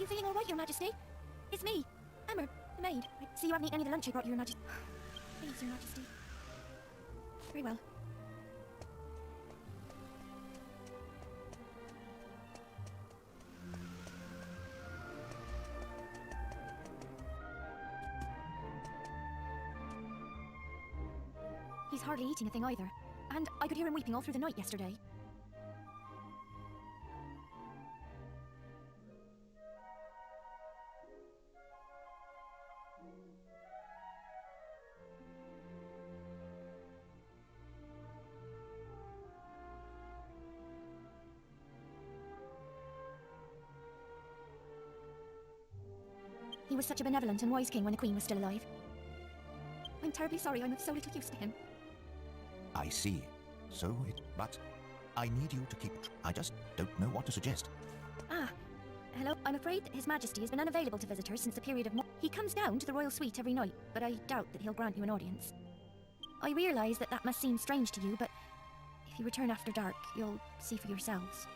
you feeling all right, Your Majesty? It's me, Emmer, the maid. I see you haven't eaten any of the lunch I brought you, Your Majesty. Please, Your Majesty. Very well. He's hardly eating a thing either. And I could hear him weeping all through the night yesterday. He was such a benevolent and wise king when the Queen was still alive. I'm terribly sorry I'm of so little use to him. I see. But I need you to keep it. I just don't know what to suggest. Ah, hello. I'm afraid that His Majesty has been unavailable to visitors since the period of He comes down to the royal suite every night, but I doubt that he'll grant you an audience. I realise that that must seem strange to you, but if you return after dark, you'll see for yourselves.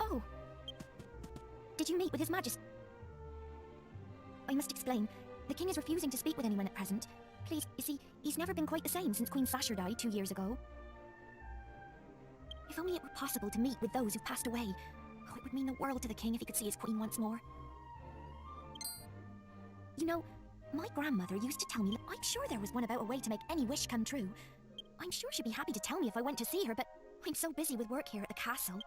Oh! Did you meet with His Majesty? I must explain. The king is refusing to speak with anyone at present. Please, you see, he's never been quite the same since Queen Sasha died 2 years ago. If only it were possible to meet with those who've passed away. Oh, it would mean the world to the king if he could see his queen once more. You know, my grandmother used to tell me, I'm sure there was one about a way to make any wish come true. I'm sure she'd be happy to tell me if I went to see her, but I'm so busy with work here at the castle.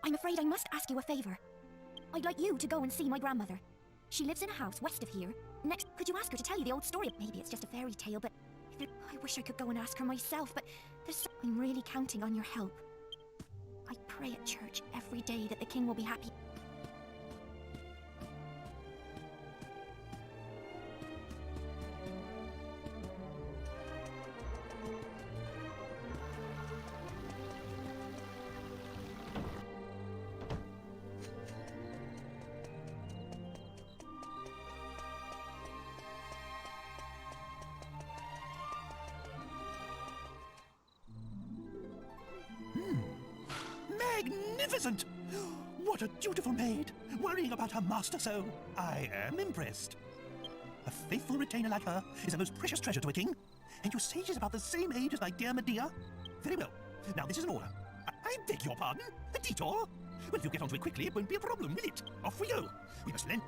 I'm afraid I must ask you a favor. I'd like you to go and see my grandmother. She lives in a house west of here. Next, could you ask her to tell you the old story? Maybe it's just a fairy tale, but I wish I could go and ask her myself, but I'm really counting on your help. I pray at church every day that the king will be happy. Magnificent! What a dutiful maid, worrying about her master so. I am impressed. A faithful retainer like her is a most precious treasure to a king. And you say she's about the same age as my dear Medea? Very well. Now this is an order. I beg your pardon? A detour? Well, if you get onto it quickly, it won't be a problem, will it? Off we go. We must then.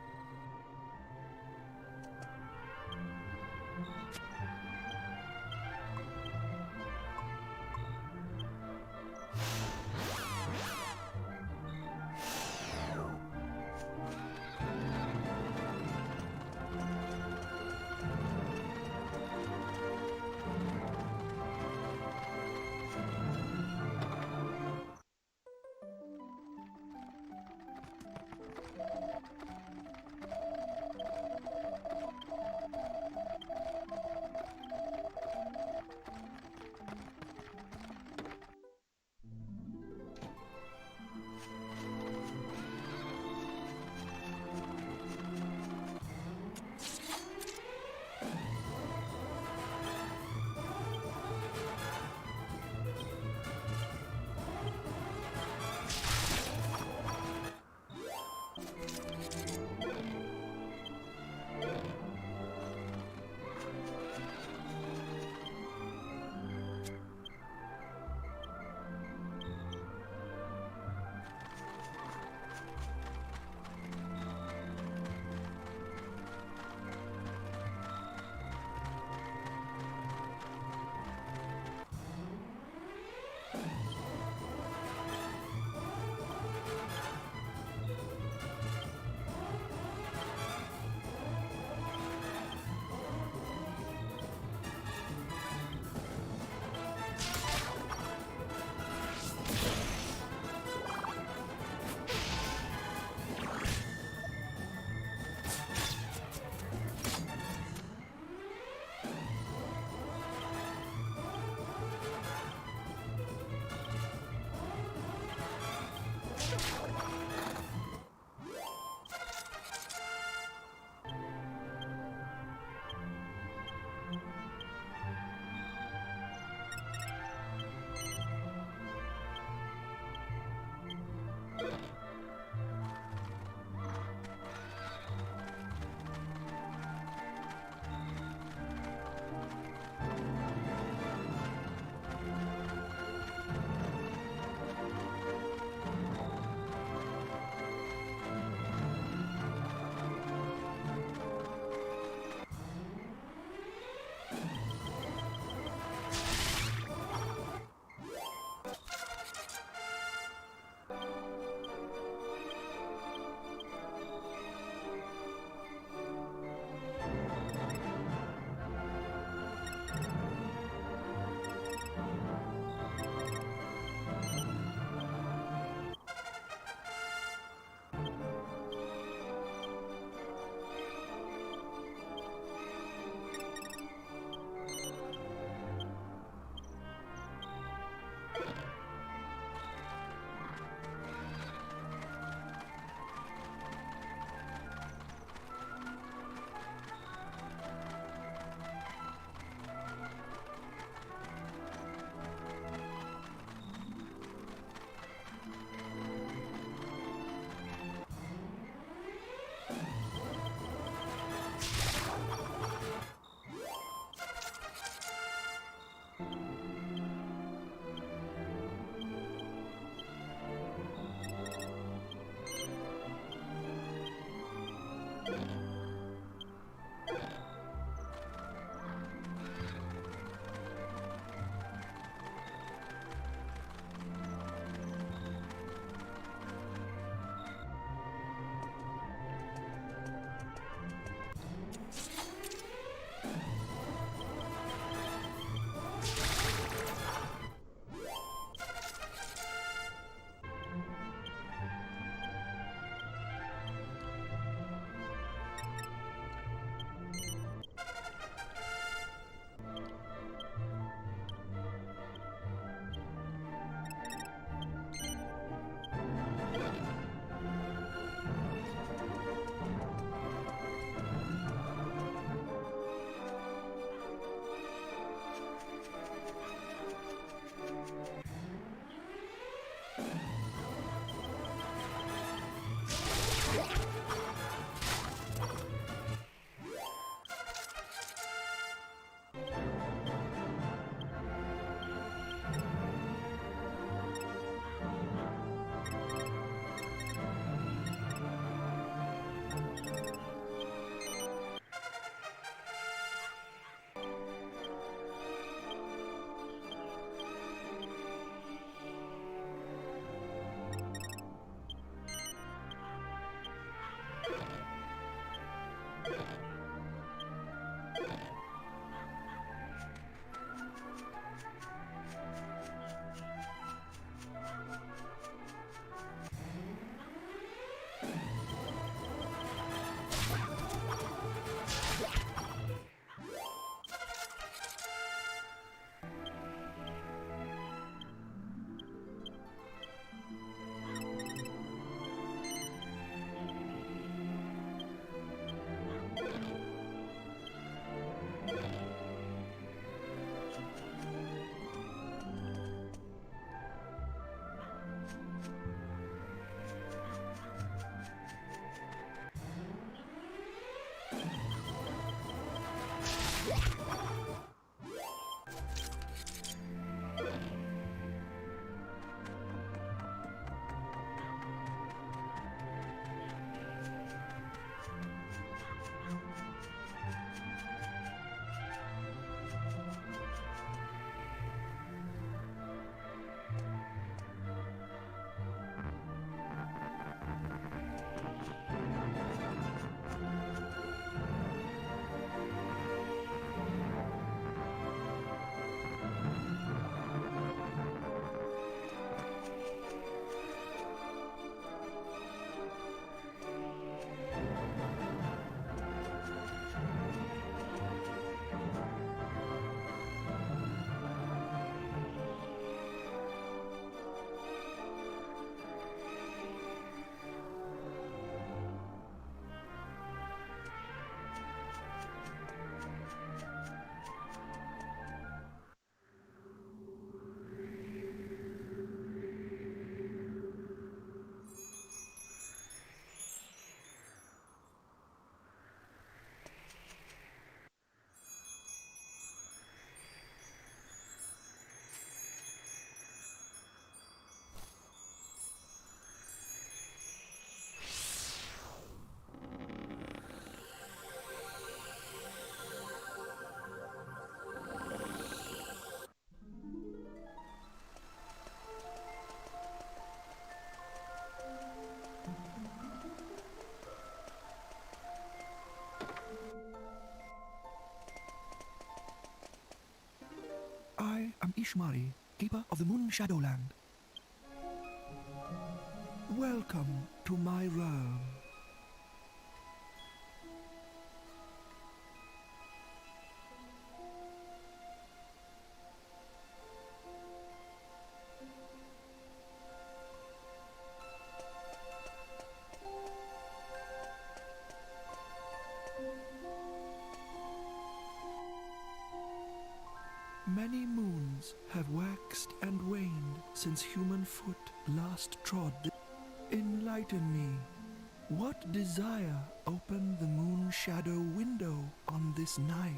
Ishmari, keeper of the Moon Shadowland. Welcome to my realm. Many moons have waxed and waned since human foot last trod. Enlighten me. What desire opened the moon shadow window on this night?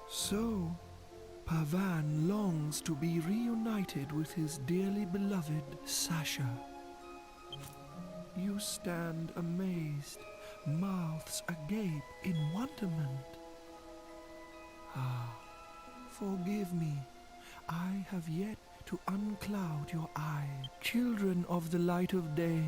So, Pavan longs to be reunited with his dearly beloved Sasha. You stand amazed, mouths agape in wonderment. Ah, forgive me. I have yet to uncloud your eyes. Children of the light of day,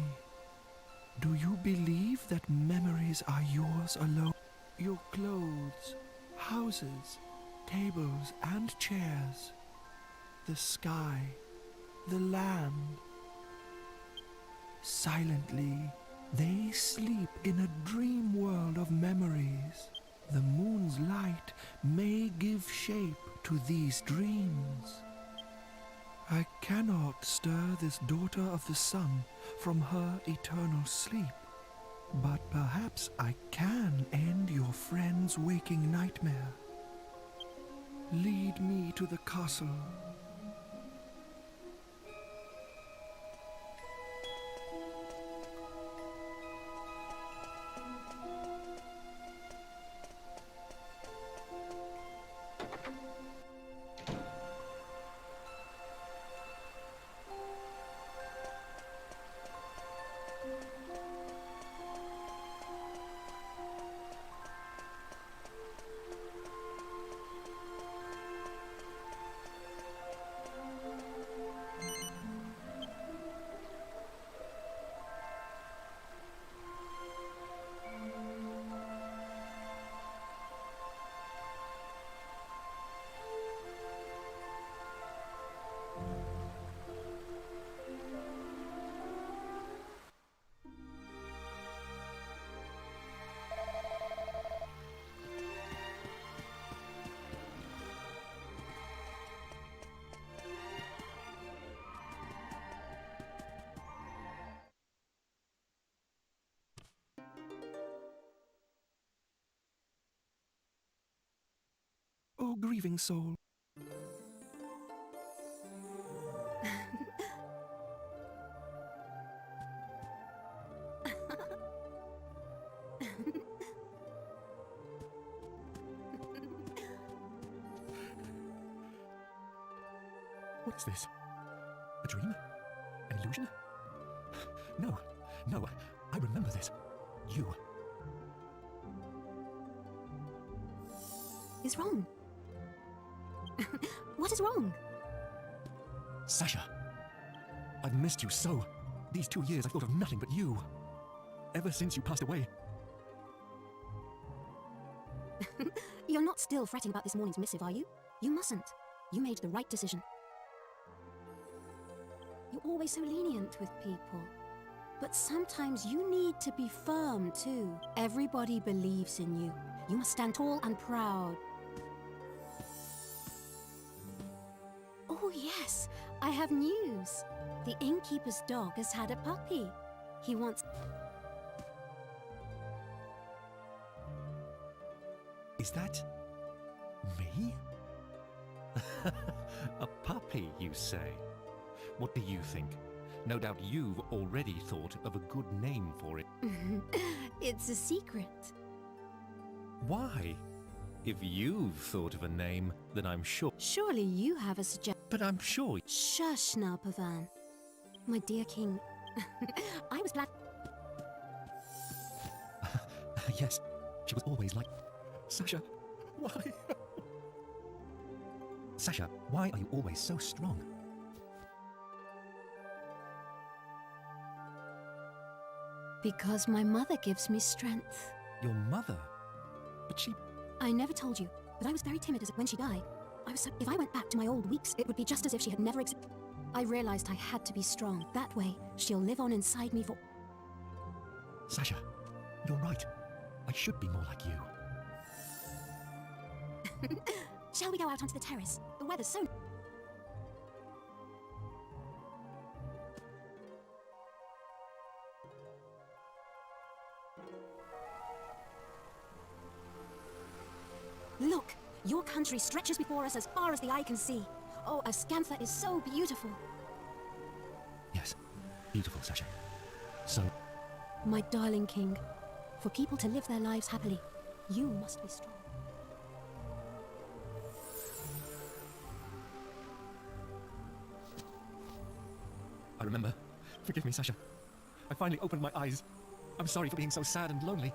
do you believe that memories are yours alone? Your clothes, houses, tables and chairs, the sky, the land. Silently, they sleep in a dream world of memories. The moon's light may give shape to these dreams. I cannot stir this daughter of the sun from her eternal sleep, but perhaps I can end your friend's waking nightmare. Lead me to the castle. O grieving soul. What is this? A dream? An illusion? No, no, I remember this. You. Is wrong? What is wrong? Sasha, I've missed you so. These 2 years I've thought of nothing but you. Ever since you passed away. You're not still fretting about this morning's missive, are you? You mustn't. You made the right decision. You're always so lenient with people. But sometimes you need to be firm too. Everybody believes in you. You must stand tall and proud. Oh yes, I have news. The innkeeper's dog has had a puppy. He wants... Is that... me? A puppy, you say? What do you think? No doubt you've already thought of a good name for it. It's a secret. Why? If you've thought of a name, then I'm sure... Surely you have a suggestion. But I'm sure... Shush now, Pavan. My dear king, I was glad... Yes, she was always like... Sasha, why? Sasha, why are you always so strong? Because my mother gives me strength. Your mother? But she... I never told you, but I was very timid when she died. If I went back to my old weeks, it would be just as if she had never existed. I realized I had to be strong. That way, she'll live on inside me for... Sasha, you're right. I should be more like you. Shall we go out onto the terrace? The weather's so... Look! Your country stretches before us as far as the eye can see. Oh, Ascantha is so beautiful. Yes, beautiful, Sasha. So, My darling king, for people to live their lives happily, you must be strong. I remember. Forgive me, Sasha. I finally opened my eyes. I'm sorry for being so sad and lonely.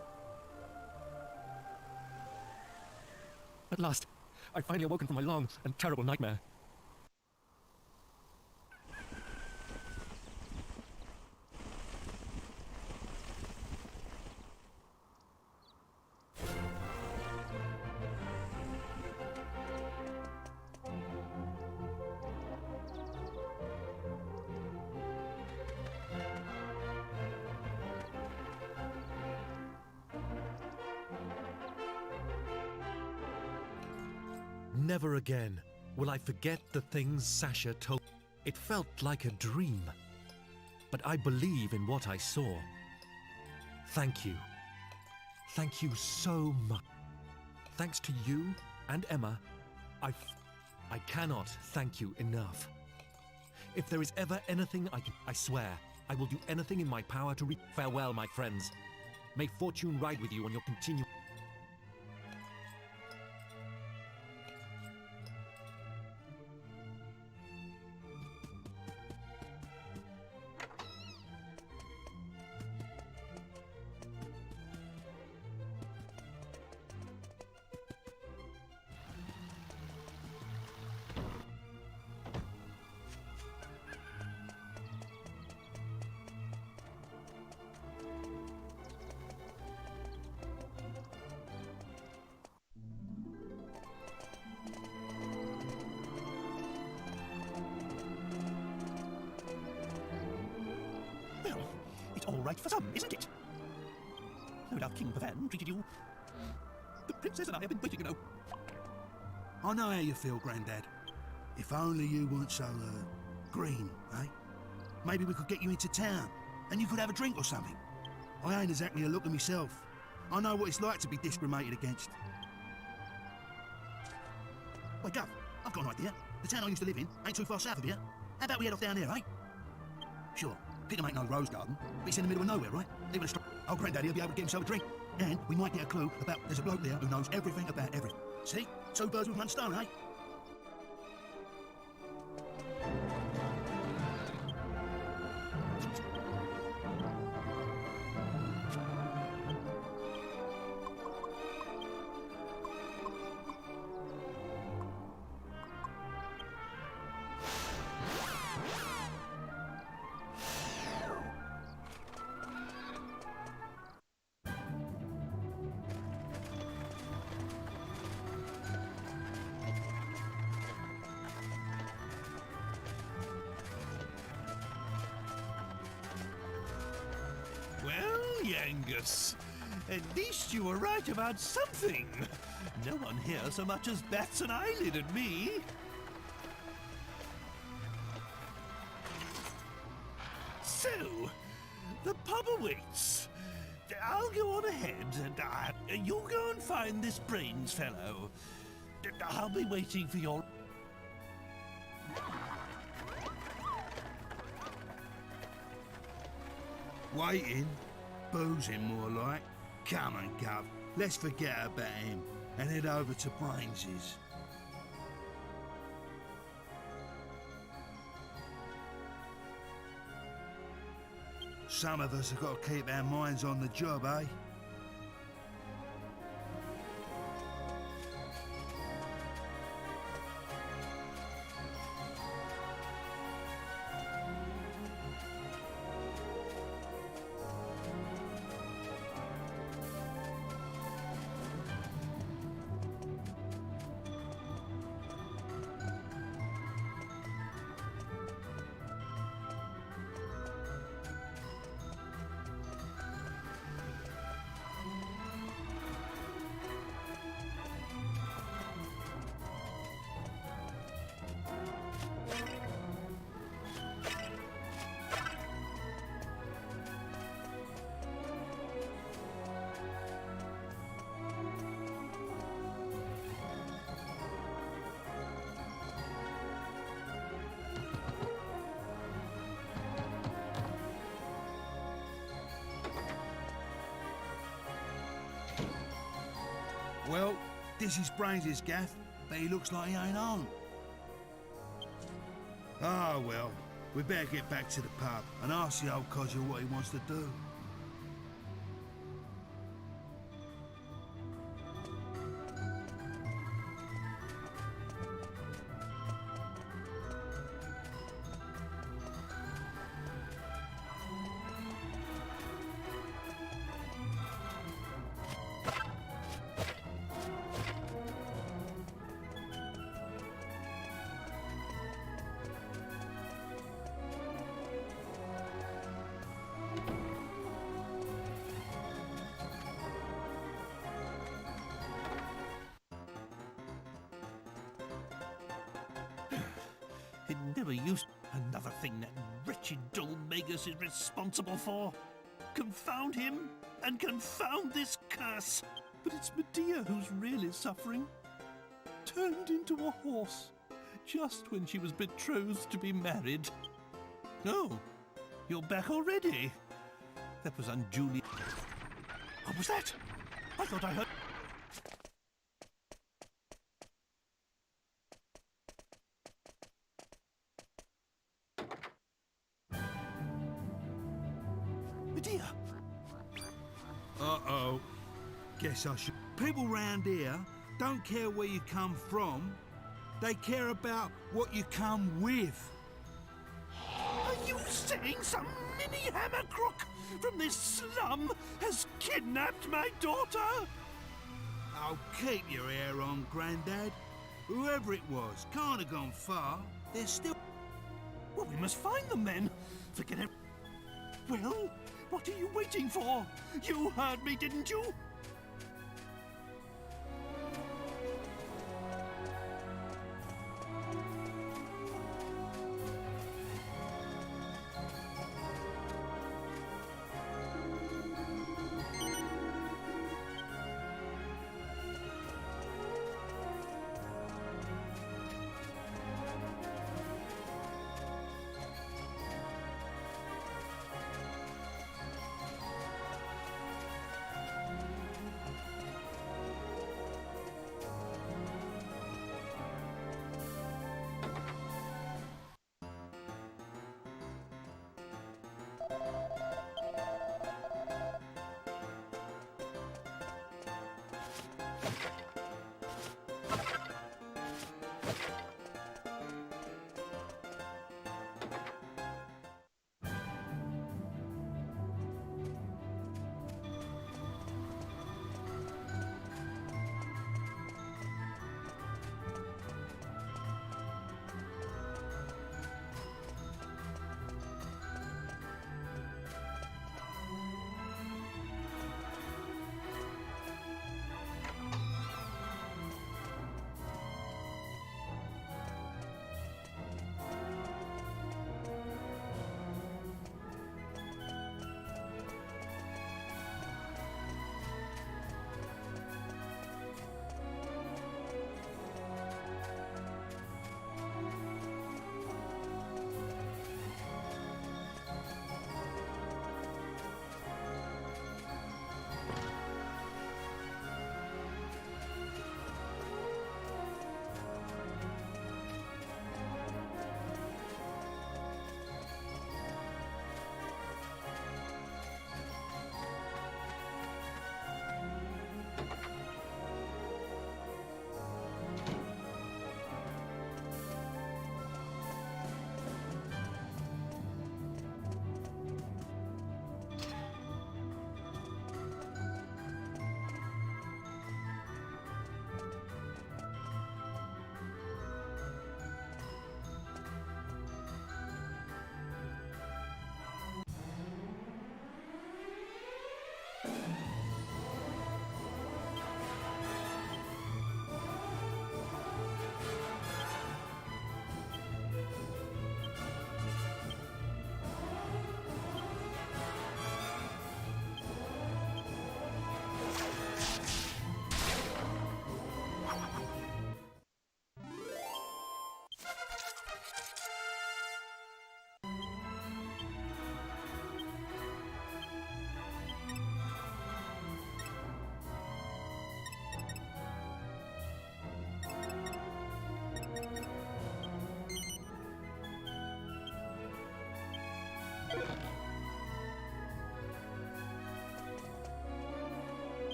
At last, I finally awoken from my long and terrible nightmare. Never again will I forget the things Sasha told. It felt like a dream, but I believe in what I saw. Thank you. Thank you so much. Thanks to you and Emma, I cannot thank you enough. If there is ever anything I swear, I will do anything in my power to farewell, my friends. May fortune ride with you on your continued... Well, it's all right for some, isn't it? No doubt King Pavan treated you... The princess and I have been waiting, you know. I know how you feel, Grandad. If only you weren't so, green, eh? Maybe we could get you into town, and you could have a drink or something. I ain't exactly a looker myself. I know what it's like to be discriminated against. Wait, Gov, I've got an idea. The town I used to live in ain't too far south of here. How about we head off down there, eh? Sure, Peter ain't no rose garden, but it's in the middle of nowhere, right? Even a Granddaddy will be able to get himself a drink. And we might get a clue about there's a bloke there who knows everything about everything. See? Two birds with one stone, eh? Well, Yangus, at least you were right about something. No one here so much as bats an eyelid at me. So, the pub awaits. I'll go on ahead and you go and find this brains fellow. I'll be waiting for your... Waiting? Boozing more like? Come on, Gov. Let's forget about him and head over to Brains's. Some of us have got to keep our minds on the job, eh? Well, this is Brains's gaff, but he looks like he ain't on. Ah, well, we better get back to the pub and ask the old codger what he wants to do. It never used. Another thing that wretched Dulmagus is responsible for. Confound him, and confound this curse. But it's Medea who's really suffering. Turned into a horse, just when she was betrothed to be married. No, you're back already. That was unduly. What was that? I thought I heard. Medea! Uh-oh. Guess I should. People round here don't care where you come from. They care about what you come with. Are you saying some mini hammer crook from this slum has kidnapped my daughter? Oh, keep your hair on, Grandad. Whoever it was can't have gone far. They're still... Well, we must find them then. Forget it. Well, what are you waiting for? You heard me, didn't you?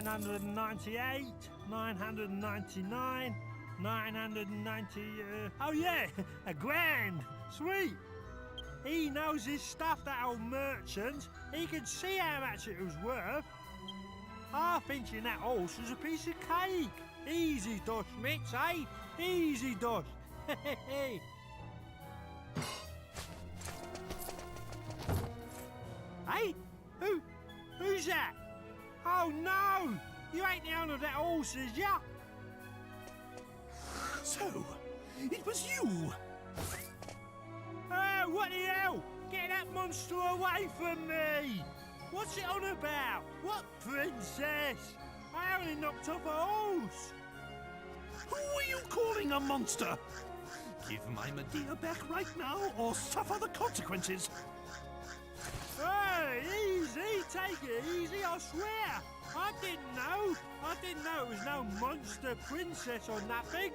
998, 999, 990. Oh yeah, a grand. Sweet. He knows his stuff, that old merchant. He could see how much it was worth. Half inching that horse was a piece of cake. Easy dosh, Mitch, eh? Easy dosh. Hey, who's that? Oh no! You ain't the owner of that horse, is ya? So, it was you. Oh, what the hell? Get that monster away from me! What's it on about? What princess? I only knocked off a horse. Who are you calling a monster? Give my Medea back right now or suffer the consequences. Hey, easy, take it easy, I swear. I didn't know it was no monster princess or nothing.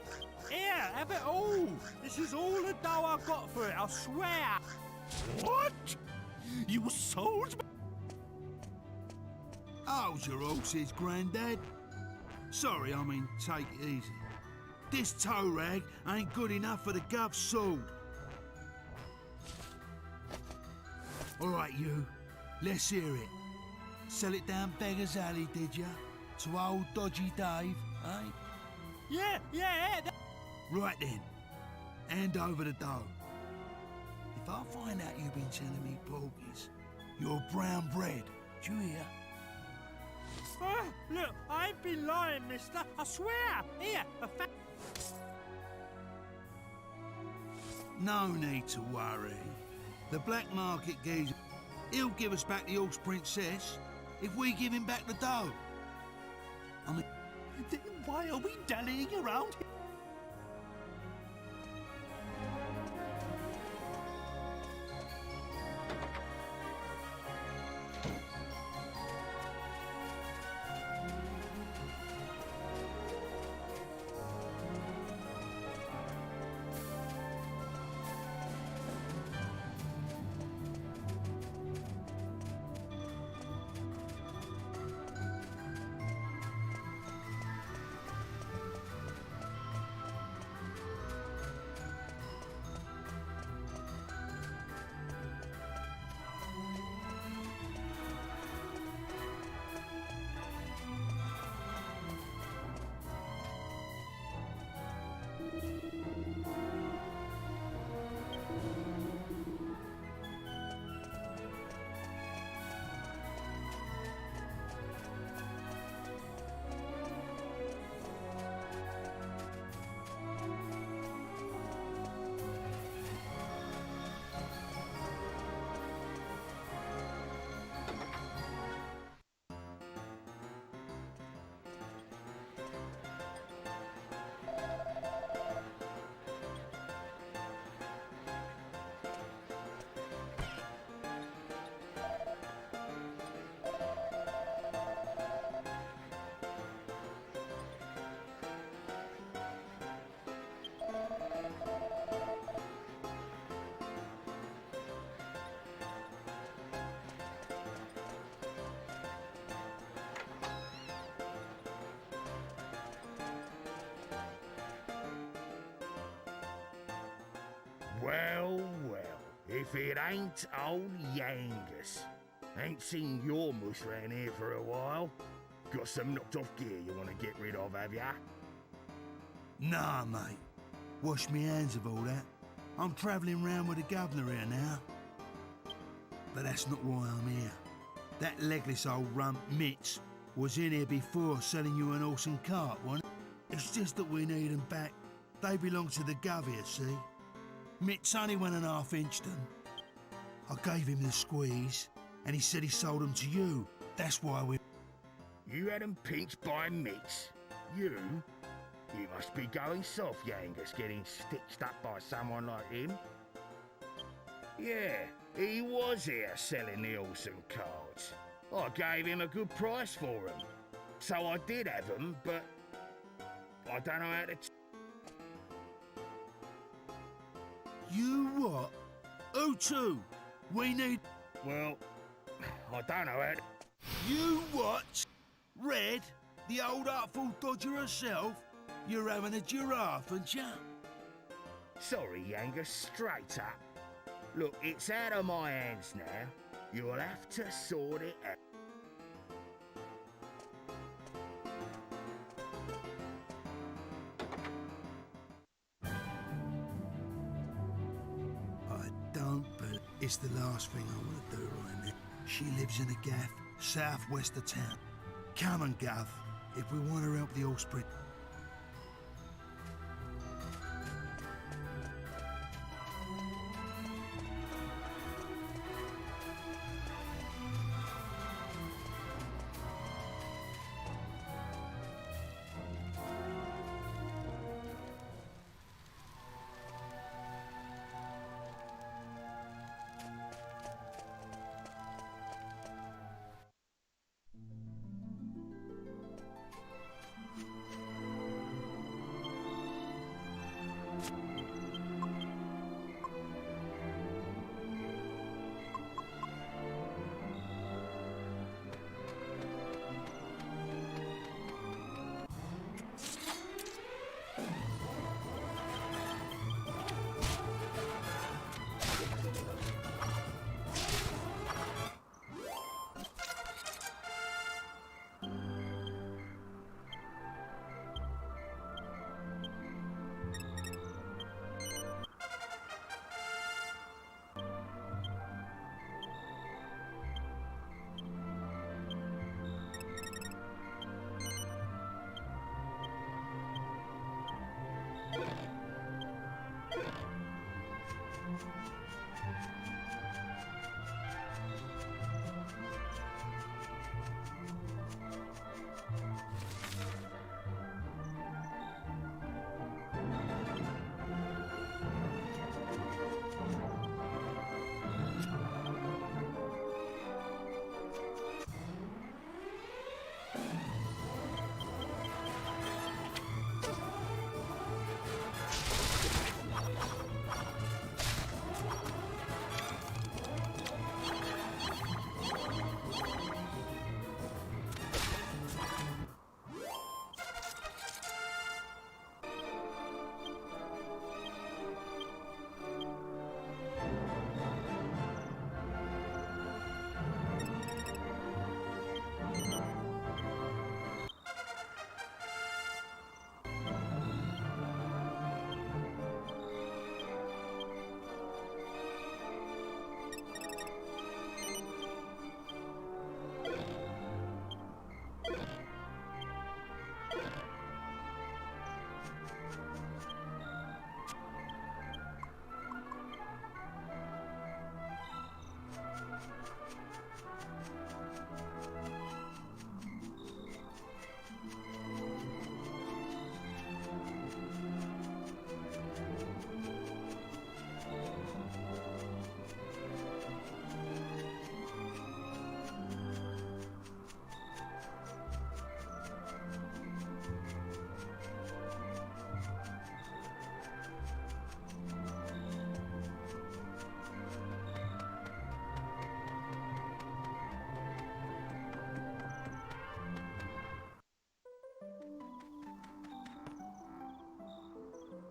Here, have it all. This is all the dough I got for it, I swear. What? You sold me? How's your horses, Grandad? Sorry, I mean, take it easy. This tow rag ain't good enough for the gov's sword. All right, you. Let's hear it. Sell it down Beggar's Alley, did ya? To old Dodgy Dave, eh? Yeah. Right then. Hand over the dough. If I find out you've been telling me porgies, you're brown bread. Do you hear? Look, I ain't been lying, mister. I swear. Here, a fat... No need to worry. The black market geezer, he'll give us back the horse princess if we give him back the dough. I mean, Then why are we dallying around here? Well, if it ain't old Yangus. Ain't seen your mush round here for a while. Got some knocked off gear you want to get rid of, have ya? Nah, mate. Wash me hands of all that. I'm travelling round with the governor here now. But that's not why I'm here. That legless old rump Mitz was in here before selling you an horse and cart, wasn't it? It's just that we need them back. They belong to the gov here, see? Mitz only went and half-inched them. I gave him the squeeze, and he said he sold them to you. That's why we... You had 'em pinched by Mitz? You? You must be going soft, Yangus, getting stitched up by someone like him. Yeah, he was here selling the horse and carts. I gave him a good price for 'em. So I did have 'em, but I don't know how to... You what? Who to? We need... Well, I don't know how to... You what? Red? The old artful dodger herself? You're having a giraffe, aren't you? Sorry, Yangus, straight up. Look, it's out of my hands now. You'll have to sort it out. I don't believe it's the last thing I want to do right now. She lives in a gaff, southwest of town. Come on, Gov, if we want to help the offspring.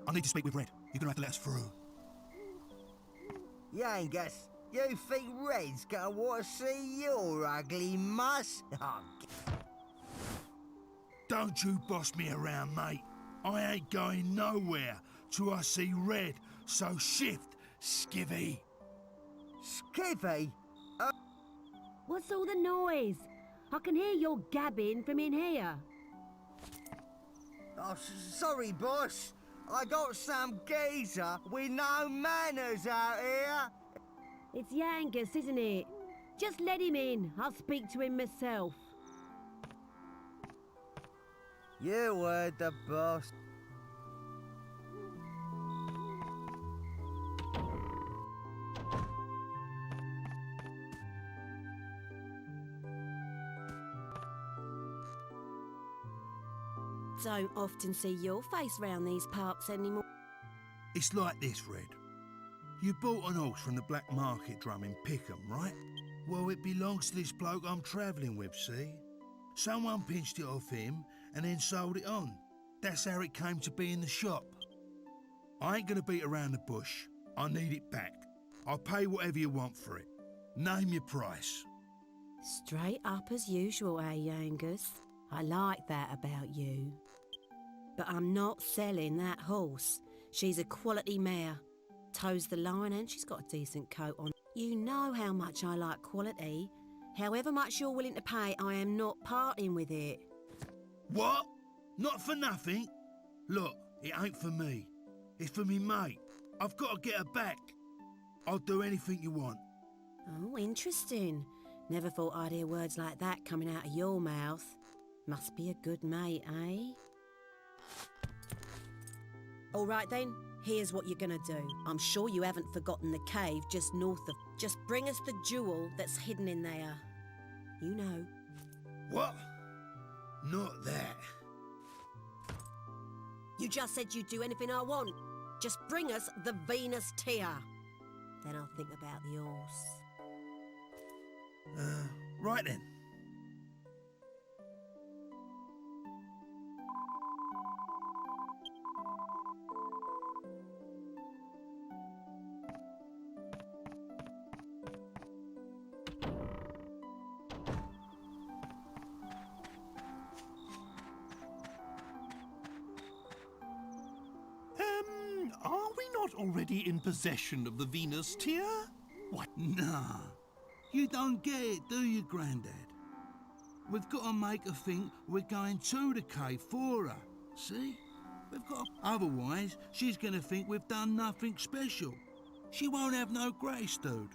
I need to speak with Red. You're gonna have to let us through. Yangus, you think Red's gonna want to see your ugly muss? Oh, Don't you boss me around, mate. I ain't going nowhere till I see Red, so shift, skivvy. Skivvy? What's all the noise? I can hear your gabbing from in here. Oh, sorry, boss. I got some geezer with no manners out here. It's Yangus, isn't it? Just let him in. I'll speak to him myself. You heard the boss. Don't often see your face round these parts anymore. It's like this, Red. You bought an horse from the black market drum in Pickham, right? Well, it belongs to this bloke I'm travelling with, see? Someone pinched it off him and then sold it on. That's how it came to be in the shop. I ain't gonna beat around the bush. I need it back. I'll pay whatever you want for it. Name your price. Straight up as usual, eh, Angus? I like that about you. But I'm not selling that horse. She's a quality mare. Toes the line and she's got a decent coat on. You know how much I like quality. However much you're willing to pay, I am not parting with it. What? Not for nothing? Look, it ain't for me. It's for me mate. I've got to get her back. I'll do anything you want. Oh, interesting. Never thought I'd hear words like that coming out of your mouth. Must be a good mate, eh? All right then, here's what you're gonna do. I'm sure you haven't forgotten the cave just north of... Just bring us the jewel that's hidden in there. You know. What? Not that. You just said you'd do anything I want. Just bring us the Venus Tear. Then I'll think about the horse. Right then. Are we not already in possession of the Venus Tear? What? Nah. You don't get it, do you, Grandad? We've got to make her think we're going to the cave for her. See? We've got to... Otherwise, she's going to think we've done nothing special. She won't have no grace, dude.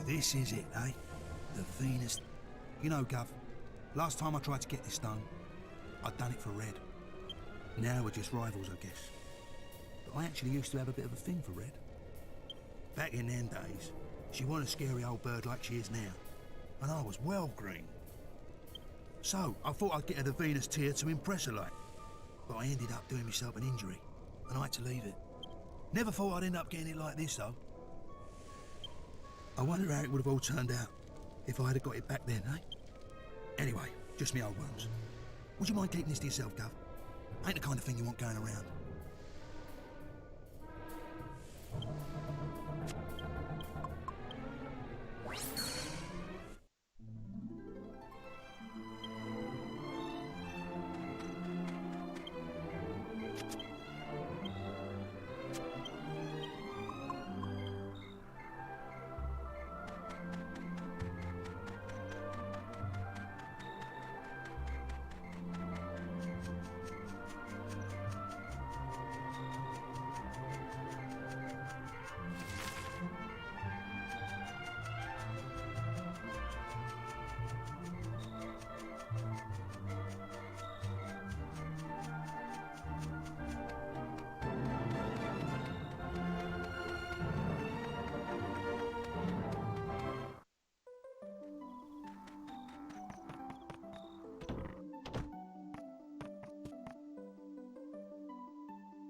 This is it, eh? The Venus... You know, Gov, last time I tried to get this stone, I'd done it for Red. Now we're just rivals, I guess. But I actually used to have a bit of a thing for Red. Back in them days, she wasn't a scary old bird like she is now. And I was well green. So, I thought I'd get her the Venus tier to impress her like. But I ended up doing myself an injury, and I had to leave it. Never thought I'd end up getting it like this, though. I wonder how it would have all turned out if I had got it back then, eh? Anyway, just me old wounds. Would you mind keeping this to yourself, Gov? Ain't the kind of thing you want going around.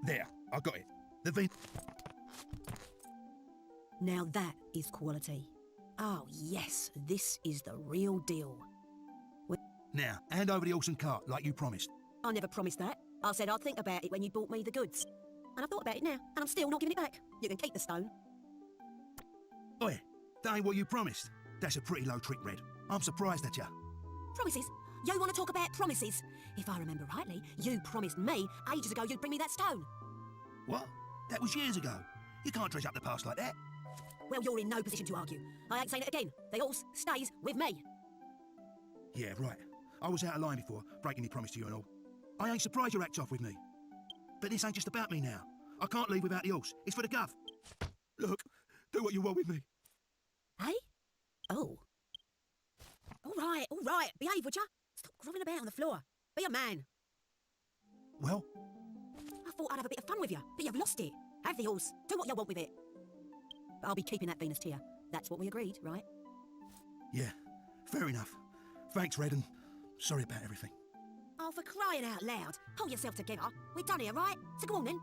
There, I got it. The Venus... Now that is quality. Oh, yes, this is the real deal. Now, hand over the horse and cart, like you promised. I never promised that. I said I'd think about it when you bought me the goods. And I've thought about it now, and I'm still not giving it back. You can keep the stone. Oi, that ain't what you promised. That's a pretty low trick, Red. I'm surprised at you. Promises? You want to talk about promises? If I remember rightly, you promised me ages ago you'd bring me that stone. What? That was years ago. You can't dredge up the past like that. Well, you're in no position to argue. I ain't saying it again. The horse stays with me. Yeah, right. I was out of line before, breaking my promise to you and all. I ain't surprised you act off with me. But this ain't just about me now. I can't leave without the horse. It's for the Gov. Look, do what you want with me. Hey? Oh. All right. Behave, would ya? Stop grovelling about on the floor. Be a man. Well? I thought I'd have a bit of fun with you, but you've lost it. Have the horse. Do what you want with it. But I'll be keeping that Venus tier. That's what we agreed, right? Yeah, fair enough. Thanks, Red, and sorry about everything. Oh, for crying out loud. Hold yourself together. We're done here, right? So go on then.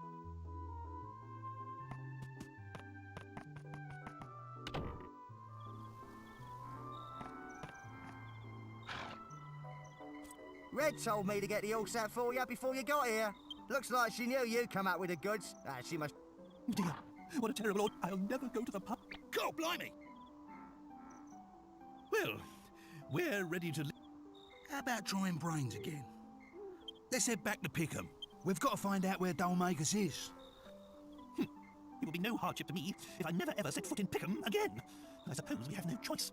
Red told me to get the horse out for you before you got here. Looks like she knew you'd come out with the goods. She must... Dear, what a terrible old... I'll never go to the pub. God blimey! Well, we're ready to... How about trying brains again? Let's head back to Pickham. We've got to find out where Dolmagus is. It will be no hardship to me if I never ever set foot in Pickham again. I suppose we have no choice.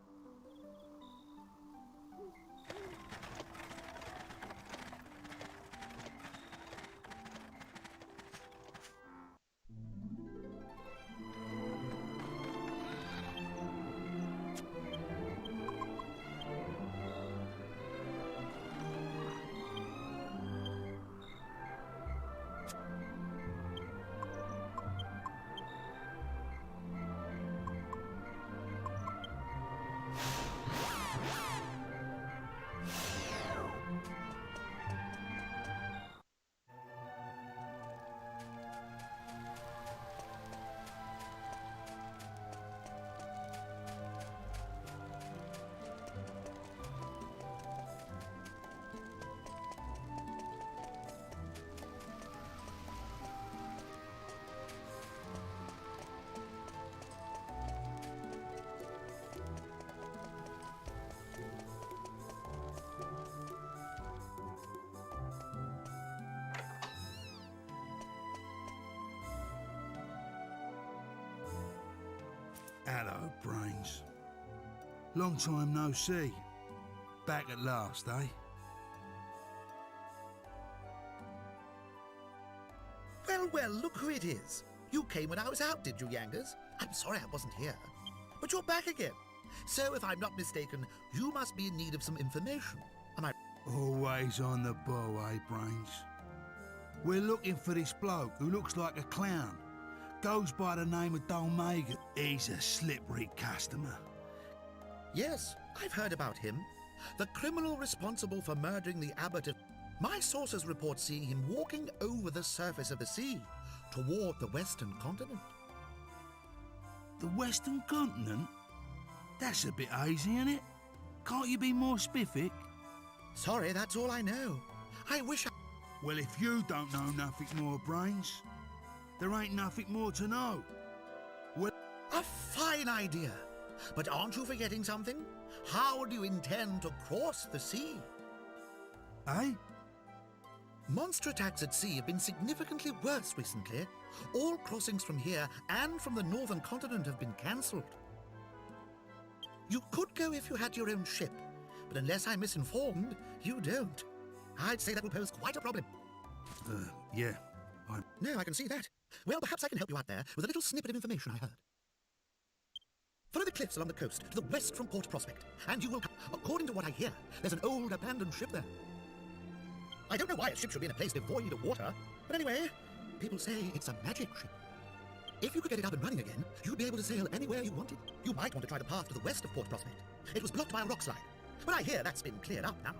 Hello, Brains. Long time no see. Back at last, eh? Well, look who it is. You came when I was out, did you, Yangas? I'm sorry I wasn't here. But you're back again. So, if I'm not mistaken, you must be in need of some information. Am I... Always on the ball, eh, Brains? We're looking for this bloke who looks like a clown. Goes by the name of Dolmega. He's a slippery customer. Yes, I've heard about him. The criminal responsible for murdering the abbot of... My sources report seeing him walking over the surface of the sea toward the western continent. The Western Continent? That's a bit hazy, isn't it? Can't you be more specific? Sorry, that's all I know. I wish I... Well, if you don't know nothing more, Brains, there ain't nothing more to know. Well, A fine idea. But aren't you forgetting something? How do you intend to cross the sea? eh? Monster attacks at sea have been significantly worse recently. All crossings from here and from the northern continent have been cancelled. You could go if you had your own ship, but unless I'm misinformed, you don't. I'd say that will pose quite a problem. Yeah. No, I can see that. Well, perhaps I can help you out there with a little snippet of information I heard. Follow the cliffs along the coast to the west from Port Prospect, and you will... According to what I hear, there's an old abandoned ship there. I don't know why a ship should be in a place devoid of water, but anyway, people say it's a magic ship. If you could get it up and running again, you'd be able to sail anywhere you wanted. You might want to try the path to the west of Port Prospect. It was blocked by a rock slide, but I hear that's been cleared up now.